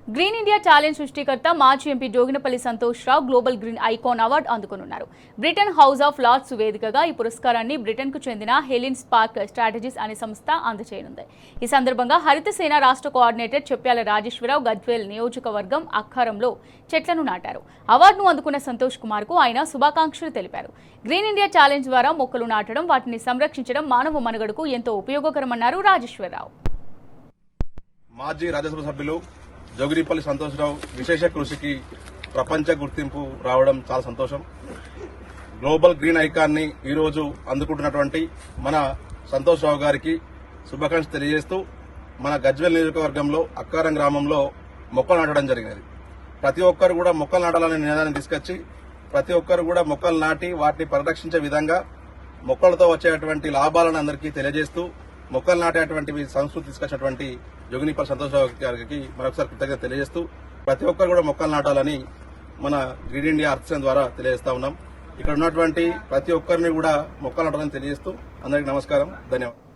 Green India challenge సృష్టికర్త మాజీ MP Joginapally Santosh రావు global green icon award అందుకున్నారు. బ్రిటన్ హౌస్ ఆఫ్ లార్డ్స్ వేదికగా ఈ పురస్కారాన్ని బ్రిటన్కు చెందిన హెలిన్ స్పార్క్ స్ట్రాటజీస్ అనే సంస్థ అందజేయనుంది. ఈ సందర్భంగా హరితసేన రాష్ట్ర కోఆర్డినేటర్ చెప్పాల రాజేశ్వరరావు గద్వేల్ నియోజకవర్గం అక్కారంలో చెట్లను నాటారు. అవార్డును అందుకున్న సంతోష్ కుమార్ కు ఆయన శుభాకాంక్షలు తెలిపారు. గ్రీన్ ఇండియా ఛాలెంజ్ ద్వారా మొక్కలు నాటడం, వాటిని సంరక్షించడం మానవ మనుగడకు ఎంతో ఉపయోగకరమన్నారు రాజేశ్వరరావు. మాజీ రాజ్యసభ సభ్యులు జోగినిపల్లి సంతోషరావు విశేష కృషికి ప్రపంచ గుర్తింపు రావడం చాలా సంతోషం. గ్లోబల్ గ్రీన్ ఐకాన్ ని ఈ రోజు అందుకుంటున్నటువంటి మన సంతోషరావు గారికి శుభాకాంక్షలు తెలియజేస్తూ మన గజ్వేల్ నియోజకవర్గంలో అక్కారం గ్రామంలో మొక్కలు నాటడం జరిగినది. ప్రతి ఒక్కరు కూడా మొక్కలు నాటాలనే నినాదాన్ని తీసుకొచ్చి ప్రతి ఒక్కరు కూడా మొక్కలు నాటి వాటిని పరిరక్షించే విధంగా మొక్కలతో వచ్చేటువంటి లాభాలను అందరికీ తెలియజేస్తూ మొక్కలు నాటేటువంటి సంస్కృతి తీసుకొచ్చినటువంటి జోగినిపల్లి సంతోషరావు గారికి మరొకసారి కృతజ్ఞత తెలియజేస్తూ ప్రతి ఒక్కరు కూడా మొక్కలు నాటాలని మన గ్రీన్ ఇండియా అర్థం ద్వారా తెలియజేస్తా ఉన్నాం. ఇక్కడ ఉన్నటువంటి ప్రతి ఒక్కరిని కూడా మొక్కలు నాటాలని తెలియజేస్తూ అందరికీ నమస్కారం, ధన్యవాదాలు.